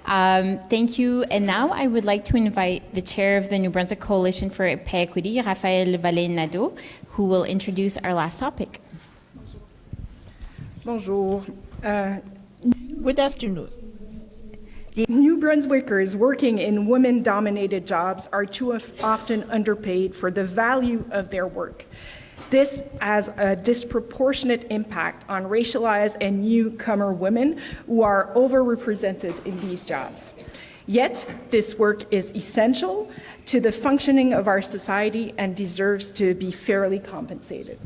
Thank you. And now I would like to invite the chair of the New Brunswick Coalition for Pay Equity, Raphaël Vallée-Nadeau, who will introduce our last topic. Bonjour. Good afternoon. New Brunswickers working in women-dominated jobs are too often underpaid for the value of their work. This has a disproportionate impact on racialized and newcomer women who are overrepresented in these jobs. Yet, this work is essential to the functioning of our society and deserves to be fairly compensated.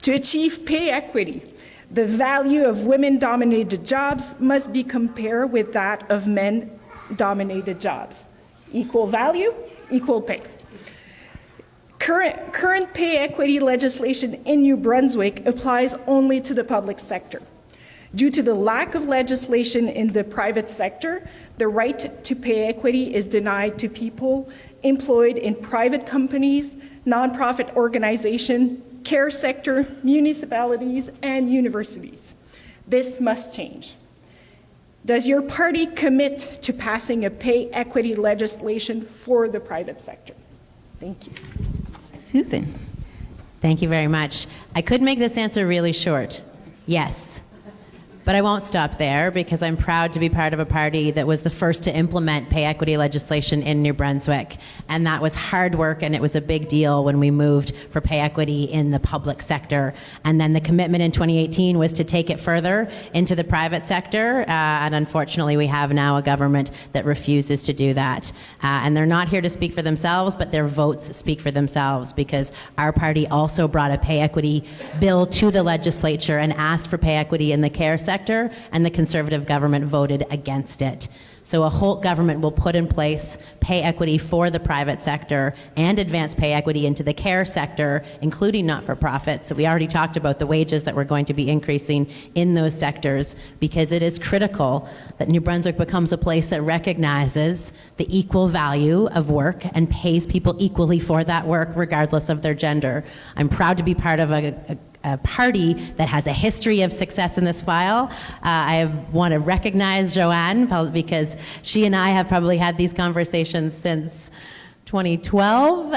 To achieve pay equity, the value of women-dominated jobs must be compared with that of men-dominated jobs. Equal value, equal pay. Current pay equity legislation in New Brunswick applies only to the public sector. Due to the lack of legislation in the private sector, the right to pay equity is denied to people employed in private companies, nonprofit organizations, care sector, municipalities, and universities. This must change. Does your party commit to passing a pay equity legislation for the private sector? Thank you. Susan. Thank you very much. I could make this answer really short. Yes. But I won't stop there because I'm proud to be part of a party that was the first to implement pay equity legislation in New Brunswick. And that was hard work, and it was a big deal when we moved for pay equity in the public sector. And then the commitment in 2018 was to take it further into the private sector. And unfortunately, we have now a government that refuses to do that. And they're not here to speak for themselves, but their votes speak for themselves, because our party also brought a pay equity bill to the legislature and asked for pay equity in the care sector, and the Conservative government voted against it. So a Holt government will put in place pay equity for the private sector and advance pay equity into the care sector, including not-for-profits. So we already talked about the wages that we're going to be increasing in those sectors, because it is critical that New Brunswick becomes a place that recognizes the equal value of work and pays people equally for that work, regardless of their gender. I'm proud to be part of a party that has a history of success in this file. I want to recognize Joanne, because she and I have probably had these conversations since 2012.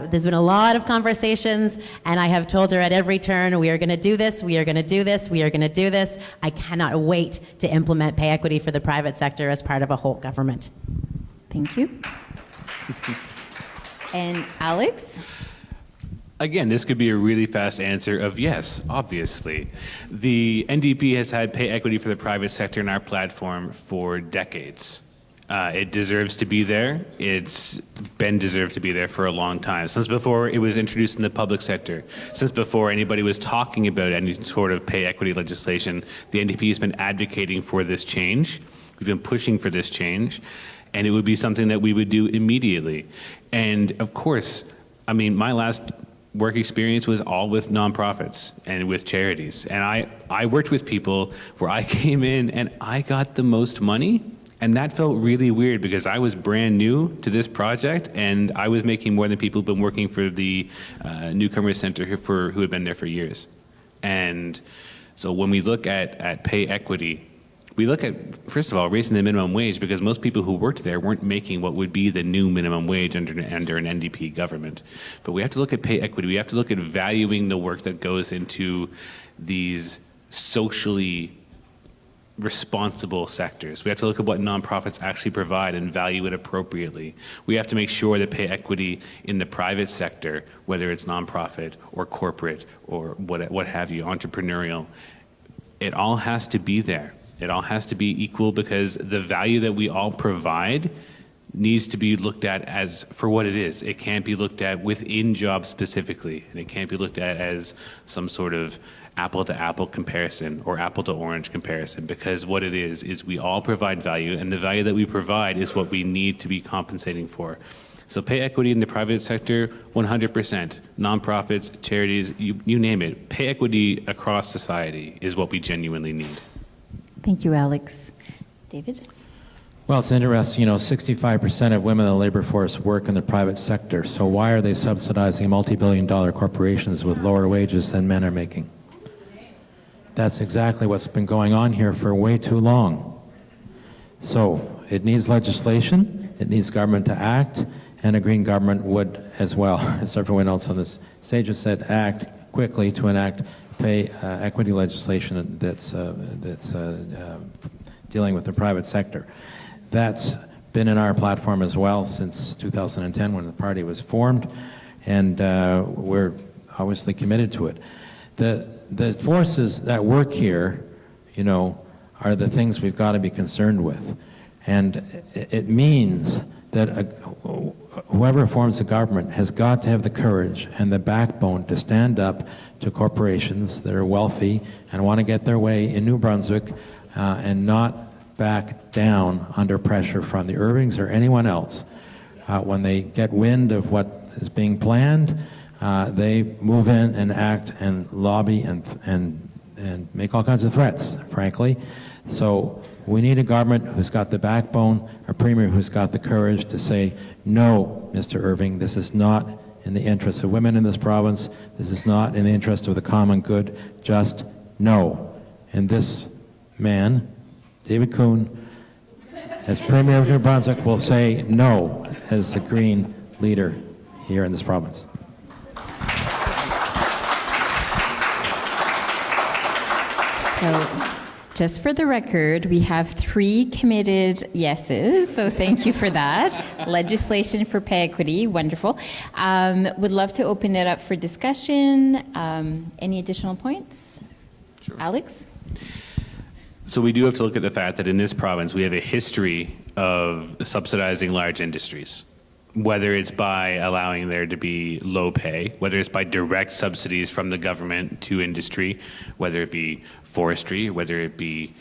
There's been a lot of conversations, and I have told her at every turn, we are going to do this, we are going to do this, we are going to do this. I cannot wait to implement pay equity for the private sector as part of a Holt government. Thank you. And Alex? Again, this could be a really fast answer of yes, obviously. The NDP has had pay equity for the private sector in our platform for decades. It deserves to be there. It's been deserved to be there for a long time, since before it was introduced in the public sector, since before anybody was talking about any sort of pay equity legislation. The NDP has been advocating for this change. We've been pushing for this change, and it would be something that we would do immediately. And of course, I mean, my last work experience was all with nonprofits and with charities. And I worked with people where I came in and I got the most money. And that felt really weird, because I was brand new to this project and I was making more than people who've been working for the Newcomer Center who had been there for years. And so when we look at pay equity, we look at, first of all, raising the minimum wage, because most people who worked there weren't making what would be the new minimum wage under an NDP government. But we have to look at pay equity. We have to look at valuing the work that goes into these socially responsible sectors. We have to look at what nonprofits actually provide and value it appropriately. We have to make sure that pay equity in the private sector, whether it's nonprofit or corporate or what have you, entrepreneurial, it all has to be there. It all has to be equal, because the value that we all provide needs to be looked at as for what it is. It can't be looked at within jobs specifically, and it can't be looked at as some sort of apple-to-apple comparison or apple-to-orange comparison, because what it is we all provide value, and the value that we provide is what we need to be compensating for. So pay equity in the private sector, 100%. Nonprofits, charities, you name it. Pay equity across society is what we genuinely need. Thank you, Alex. David? Well, it's interesting, 65% of women in the labor force work in the private sector. So why are they subsidizing multi-billion-dollar corporations with lower wages than men are making? That's exactly what's been going on here for way too long. So it needs legislation, it needs government to act, and a green government would as well, as everyone else on this stage has said, act quickly to enact pay equity legislation that's dealing with the private sector. That's been in our platform as well since 2010 when the party was formed, and we're obviously committed to it. The forces that work here, you know, are the things we've got to be concerned with. And it means that whoever forms the government has got to have the courage and the backbone to stand up to corporations that are wealthy and want to get their way in New Brunswick and not back down under pressure from the Irvings or anyone else. When they get wind of what is being planned, they move in and act and lobby and make all kinds of threats, frankly. So we need a government who's got the backbone, a premier who's got the courage to say, no, Mr. Irving, this is not in the interest of women in this province. This is not in the interest of the common good. Just no. And this man, David Kuhn, as Premier of New Brunswick, will say no as the Green leader here in this province. So, just for the record, we have 3 committed yeses, so thank you for that. Legislation for pay equity, wonderful. Would love to open it up for discussion. Any additional points? Sure. Alex? So we do have to look at the fact that in this province, we have a history of subsidizing large industries, whether it's by allowing there to be low pay, whether it's by direct subsidies from the government to industry, whether it be forestry, whether it be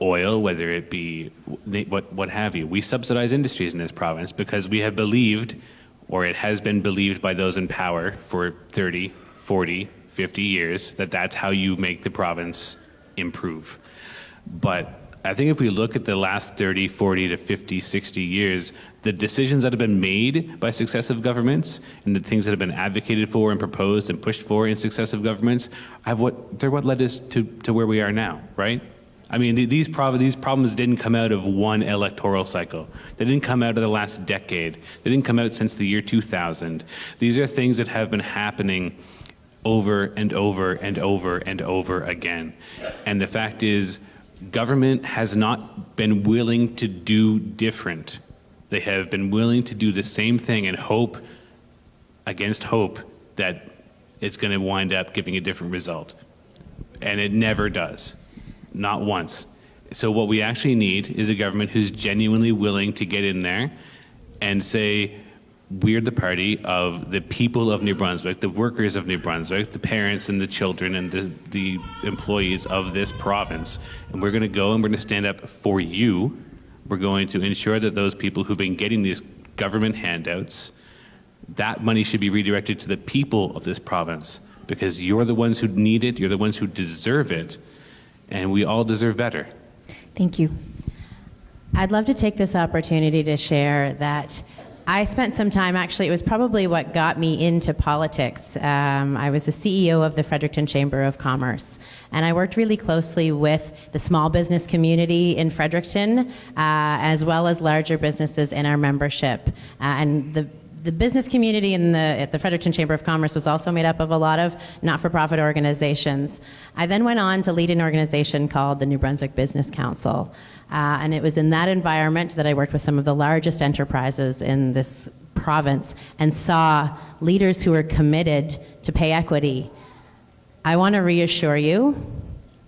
oil, whether it be what have you. We subsidize industries in this province because we have believed, or it has been believed by those in power for 30, 40, 50 years, that that's how you make the province improve. But I think if we look at the last 30, 40 to 50, 60 years, the decisions that have been made by successive governments and the things that have been advocated for and proposed and pushed for in successive governments they're what led us to where we are now, right? I mean, these problems didn't come out of one electoral cycle. They didn't come out of the last decade. They didn't come out since the year 2000. These are things that have been happening over and over and over and over again. And the fact is, government has not been willing to do different. They have been willing to do the same thing and hope against hope that it's going to wind up giving a different result. And it never does. Not once. So what we actually need is a government who's genuinely willing to get in there and say, we're the party of the people of New Brunswick, the workers of New Brunswick, the parents and the children and the employees of this province. And we're going to go and we're going to stand up for you. We're going to ensure that those people who've been getting these government handouts, that money should be redirected to the people of this province because you're the ones who need it, you're the ones who deserve it, and we all deserve better. Thank you. I'd love to take this opportunity to share that I spent some time, actually, it was probably what got me into politics. I was the CEO of the Fredericton Chamber of Commerce, and I worked really closely with the small business community in Fredericton, as well as larger businesses in our membership. And the business community at the Fredericton Chamber of Commerce was also made up of a lot of not-for-profit organizations. I then went on to lead an organization called the New Brunswick Business Council. And it was in that environment that I worked with some of the largest enterprises in this province and saw leaders who are committed to pay equity. I want to reassure you,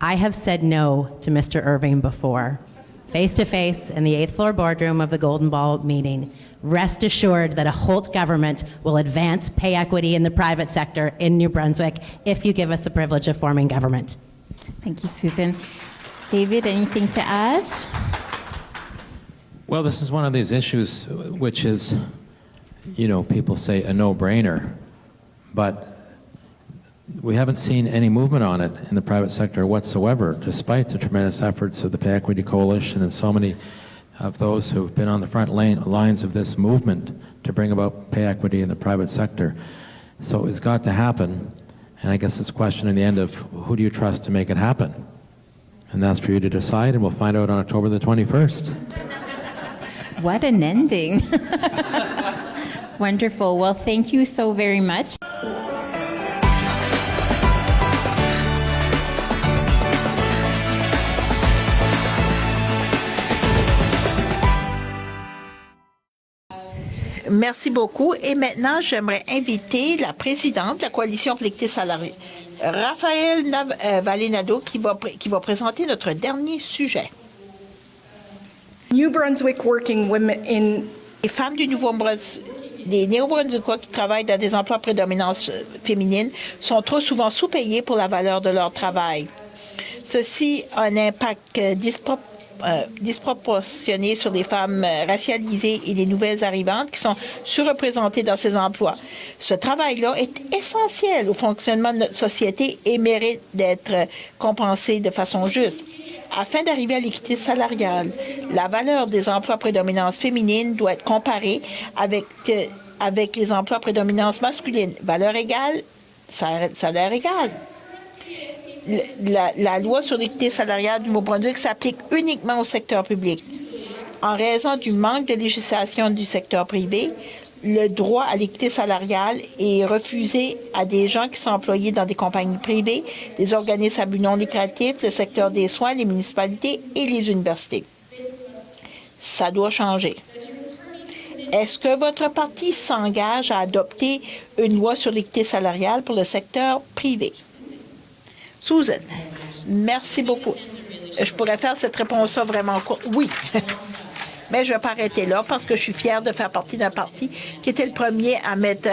I have said no to Mr. Irving before, face-to-face in the 8th floor boardroom of the Golden Ball meeting. Rest assured that a Holt government will advance pay equity in the private sector in New Brunswick if you give us the privilege of forming government. Thank you, Susan. David, anything to add? Well, this is one of these issues which is, you know, people say a no-brainer, but we haven't seen any movement on it in the private sector whatsoever, despite the tremendous efforts of the Pay Equity Coalition and so many of those who've been on the front lines of this movement to bring about pay equity in the private sector. So it's got to happen, and I guess it's a question in the end of who do you trust to make it happen? And that's for you to decide, and we'll find out on October the 21st. What an ending. Wonderful. Well, thank you so very much. Merci beaucoup. Et maintenant, j'aimerais inviter la présidente de la Coalition pour l'équité salariale, Raphaël Valenado, qui va présenter notre dernier sujet. New Brunswick working women in Les femmes du Nouveau-Brunswick, des Néo-Brunswickois qui travaillent dans des emplois à prédominance féminine sont trop souvent sous-payés pour la valeur de leur travail. Ceci a un impact disproportionné sur les femmes racialisées et les nouvelles arrivantes qui sont surreprésentées dans ces emplois. Ce travail-là est essentiel au fonctionnement de notre société et mérite d'être compensé de façon juste. Afin d'arriver à l'équité salariale, la valeur des emplois à prédominance féminine doit être comparée avec les emplois à prédominance masculine. Valeur égale, salaire égal. La loi sur l'équité salariale du Nouveau-Brunswick s'applique uniquement au secteur public. En raison du manque de législation du secteur privé, le droit à l'équité salariale est refusé à des gens qui sont employés dans des compagnies privées, des organismes à but non lucratif, le secteur des soins, les municipalités et les universités. Ça doit changer. Est-ce que votre parti s'engage à adopter une loi sur l'équité salariale pour le secteur privé? Susan, merci beaucoup. Je pourrais faire cette réponse-là vraiment courte. Oui. Mais je ne vais pas arrêter là parce que je suis fière de faire partie d'un parti qui était le premier à mettre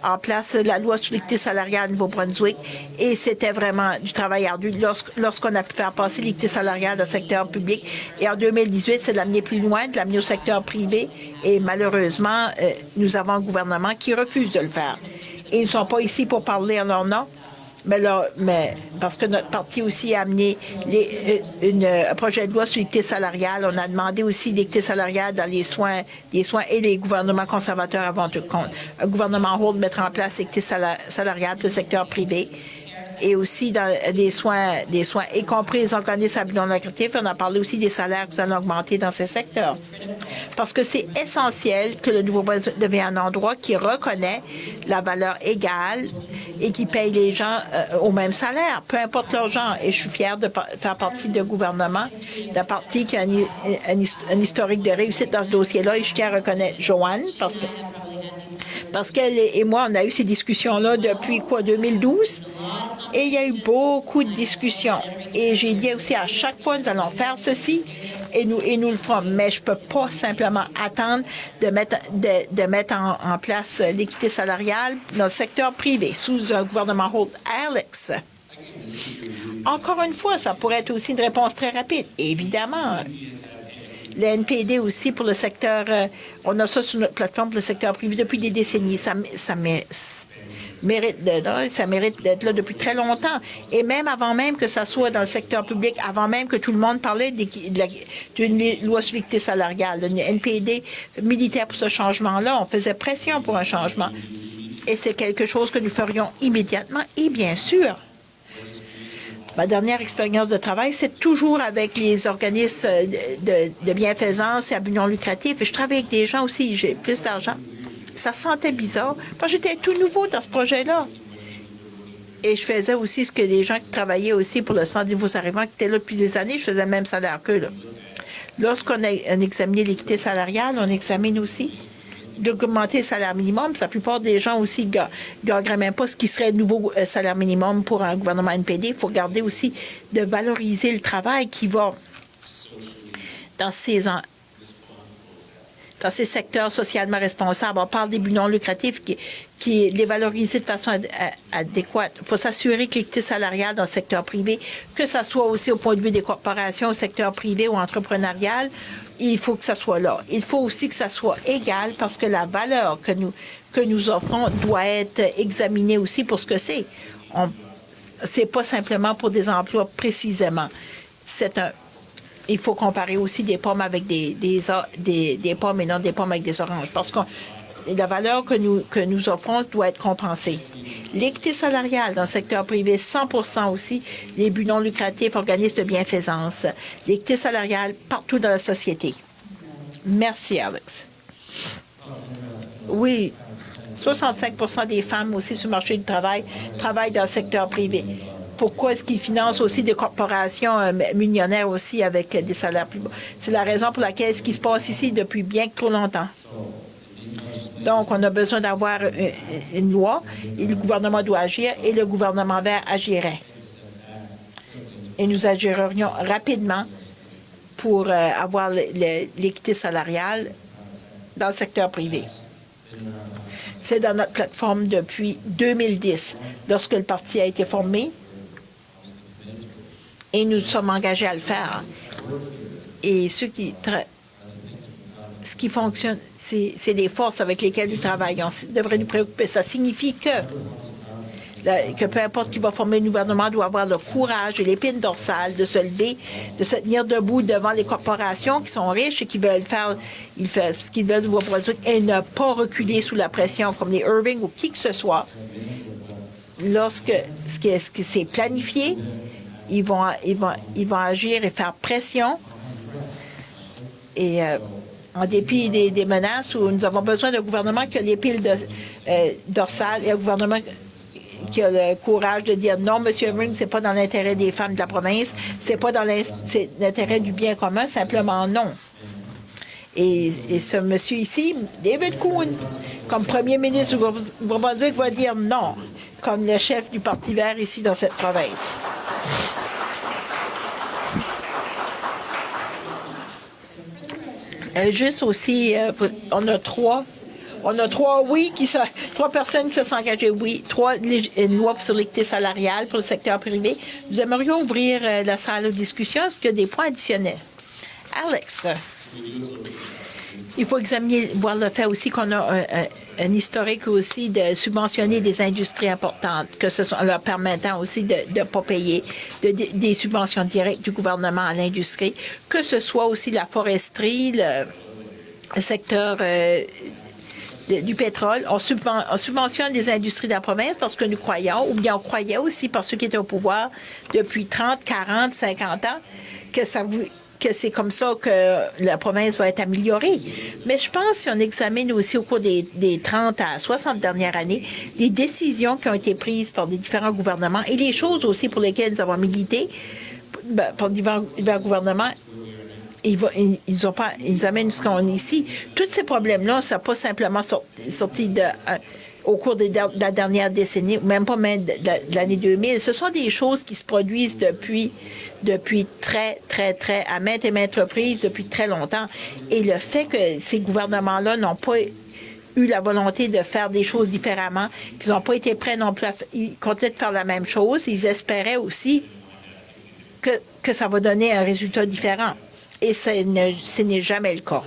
en place la loi sur l'équité salariale au Nouveau-Brunswick. Et c'était vraiment du travail ardu lorsqu'on a pu faire passer l'équité salariale dans le secteur public. Et en 2018, c'est de l'amener plus loin, de l'amener au secteur privé. Et malheureusement, nous avons un gouvernement qui refuse de le faire. Et ils ne sont pas ici pour parler en leur nom. Mais parce que notre parti aussi a amené un projet de loi sur l'équité salariale. On a demandé aussi l'équité salariale dans les soins et les gouvernements conservateurs avant tout compte. Un gouvernement Holt mettre en place l'équité salariale pour le secteur privé et aussi dans des soins, y compris les organismes à but non lucratif. On a parlé aussi des salaires qui allons augmenter dans ces secteurs. Parce que c'est essentiel que le Nouveau-Brunswick devienne un endroit qui reconnaît la valeur égale et qui paye les gens au même salaire, peu importe leur genre. Et je suis fière de faire partie d'un gouvernement, d'un parti qui a un historique de réussite dans ce dossier-là. Et je tiens à reconnaître Joanne, parce qu'elle et moi, on a eu ces discussions-là depuis 2012. Et il y a eu beaucoup de discussions. Et j'ai dit aussi à chaque fois, nous allons faire ceci et nous le ferons. Mais je ne peux pas simplement attendre de mettre en place l'équité salariale dans le secteur privé sous un gouvernement Holt. Alex. Encore une fois, ça pourrait être aussi une réponse très rapide. Évidemment. Le NPD aussi pour le secteur, on a ça sur notre plateforme pour le secteur privé depuis des décennies. Ça mérite d'être là depuis très longtemps. Et même avant même que ça soit dans le secteur public, avant même que tout le monde parlait d'une loi sur l'équité salariale, le NPD militaire pour ce changement-là, on faisait pression pour un changement. Et c'est quelque chose que nous ferions immédiatement. Et bien sûr, ma dernière expérience de travail, c'est toujours avec les organismes de bienfaisance et à but non lucratif. Et je travaille avec des gens aussi, j'ai plus d'argent. Ça sentait bizarre, parce que j'étais tout nouveau dans ce projet-là. Et je faisais aussi ce que les gens qui travaillaient aussi pour le Centre des nouveaux arrivants, qui étaient là depuis des années, je faisais le même salaire qu'eux. Lorsqu'on a examiné l'équité salariale, on examine aussi d'augmenter le salaire minimum. La plupart des gens aussi ne gagneraient même pas ce qui serait le nouveau salaire minimum pour un gouvernement NPD. Il faut regarder aussi de valoriser le travail qui va dans ces secteurs socialement responsables. On parle des buts non lucratifs qui les valoriser de façon adéquate. Il faut s'assurer que l'équité salariale dans le secteur privé, que ce soit aussi au point de vue des corporations, au secteur privé ou entrepreneurial, il faut que ça soit là. Il faut aussi que ça soit égal parce que la valeur que nous offrons doit être examinée aussi pour ce que c'est. C'est pas simplement pour des emplois précisément. Il faut comparer aussi des pommes avec des pommes et non des pommes avec des oranges. Parce que la valeur que nous offrons doit être compensée. L'équité salariale dans le secteur privé, 100% aussi, les buts non lucratifs, organismes de bienfaisance. L'équité salariale partout dans la société. Merci, Alex. Oui, 65% des femmes aussi sur le marché du travail travaillent dans le secteur privé. Pourquoi est-ce qu'ils financent aussi des corporations millionnaires aussi avec des salaires plus bas? C'est la raison pour laquelle ce qui se passe ici depuis bien que trop longtemps. Donc, on a besoin d'avoir une loi et le gouvernement doit agir et le gouvernement vert agirait. Et nous agirions rapidement pour avoir l'équité salariale dans le secteur privé. C'est dans notre plateforme depuis 2010, lorsque le parti a été formé, et nous sommes engagés à le faire. Et ce qui fonctionne, c'est les forces avec lesquelles nous travaillons. Ça devrait nous préoccuper. Ça signifie que peu importe qui va former le gouvernement doit avoir le courage et l'épine dorsale de se lever, de se tenir debout devant les corporations qui sont riches et qui veulent faire ce qu'ils veulent de vos produits et ne pas reculer sous la pression comme les Irving ou qui que ce soit. Lorsque c'est planifié, ils vont agir et faire pression. Et en dépit des menaces où nous avons besoin d'un gouvernement qui a l'épine dorsale et un gouvernement qui a le courage de dire non, M. Irving, c'est pas dans l'intérêt des femmes de la province, c'est pas dans l'intérêt du bien commun, simplement non. Et ce monsieur ici, David Kuhn, comme premier ministre du Nouveau-Brunswick, va dire non, comme le chef du Parti vert ici dans cette province. Juste aussi, on a trois personnes qui se sont engagées, oui, une loi sur l'équité salariale pour le secteur privé. Nous aimerions ouvrir la salle aux discussions. Est-ce qu'il y a des points additionnels? Alex, il faut voir le fait aussi qu'on a un historique aussi de subventionner des industries importantes, que ce soit en leur permettant aussi de ne pas payer des subventions directes du gouvernement à l'industrie, que ce soit aussi la foresterie, le secteur du pétrole. On subventionne les industries de la province parce que nous croyons, ou bien on croyait aussi par ceux qui étaient au pouvoir depuis 30, 40, 50 ans, que c'est comme ça que la province va être améliorée. Mais je pense, si on examine aussi au cours des 30 à 60 dernières années, les décisions qui ont été prises par les différents gouvernements et les choses aussi pour lesquelles nous avons milité par divers gouvernements, ils amènent ce qu'on est ici. Tous ces problèmes-là, ça n'a pas simplement sorti au cours de la dernière décennie, même pas même de l'année 2000. Ce sont des choses qui se produisent depuis très, très, très, à maintes et maintes reprises, depuis très longtemps. Et le fait que ces gouvernements-là n'ont pas eu la volonté de faire des choses différemment, qu'ils n'ont pas été prêts non plus ils continuent de faire la même chose, ils espéraient aussi que ça va donner un résultat différent. Et ce n'est jamais le cas.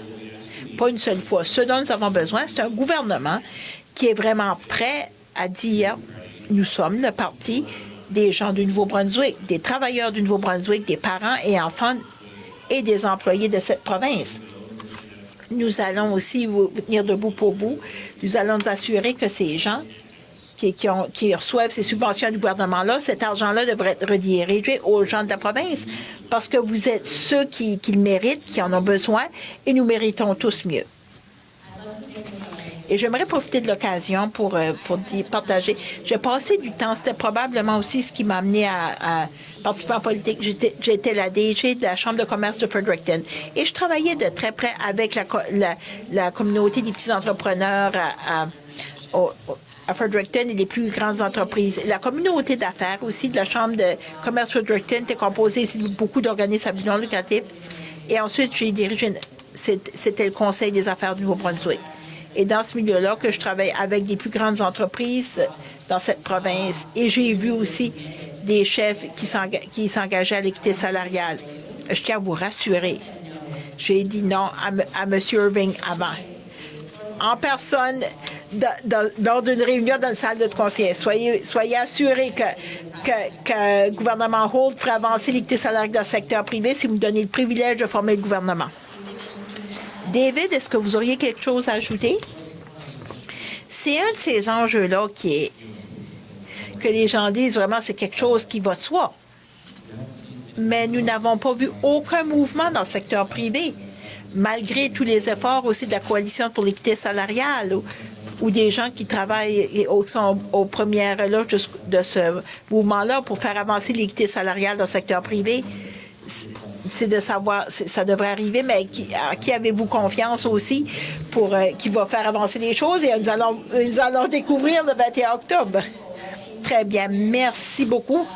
Pas une seule fois. Ce dont nous avons besoin, c'est un gouvernement qui est vraiment prêt à dire nous sommes le parti des gens du Nouveau-Brunswick, des travailleurs du Nouveau-Brunswick, des parents et enfants et des employés de cette province. Nous allons aussi vous tenir debout pour vous. Nous allons nous assurer que ces gens qui reçoivent ces subventions du gouvernement-là, cet argent-là devrait être redirigé aux gens de la province parce que vous êtes ceux qui le méritent, qui en ont besoin et nous méritons tous mieux. Et j'aimerais profiter de l'occasion pour partager. J'ai passé du temps, c'était probablement aussi ce qui m'a amené à participer en politique. J'étais la DG de la Chambre de commerce de Fredericton et je travaillais de très près avec la communauté des petits entrepreneurs à Fredericton et les plus grandes entreprises. La communauté d'affaires aussi de la Chambre de commerce Fredericton était composée de beaucoup d'organismes à but non lucratif. Et ensuite, j'ai dirigé, c'était le Conseil des affaires du Nouveau-Brunswick. Et dans ce milieu-là, que je travaille avec des plus grandes entreprises dans cette province. Et j'ai vu aussi des chefs qui s'engageaient à l'équité salariale. Je tiens à vous rassurer. J'ai dit non à M. Irving avant. En personne, lors d'une réunion dans la salle de conseil. Soyez assurés que le gouvernement Holt ferait avancer l'équité salariale dans le secteur privé si vous me donnez le privilège de former le gouvernement. David, est-ce que vous auriez quelque chose à ajouter? C'est un de ces enjeux-là qui que les gens disent vraiment c'est quelque chose qui va de soi. Mais nous n'avons pas vu aucun mouvement dans le secteur privé, malgré tous les efforts aussi de la Coalition pour l'équité salariale ou des gens qui travaillent et sont aux premières loges de ce mouvement-là pour faire avancer l'équité salariale dans le secteur privé. C'est de savoir, ça devrait arriver, mais à qui avez-vous confiance aussi pour qui va faire avancer les choses? Et nous allons découvrir le 21 octobre. Très bien. Merci beaucoup.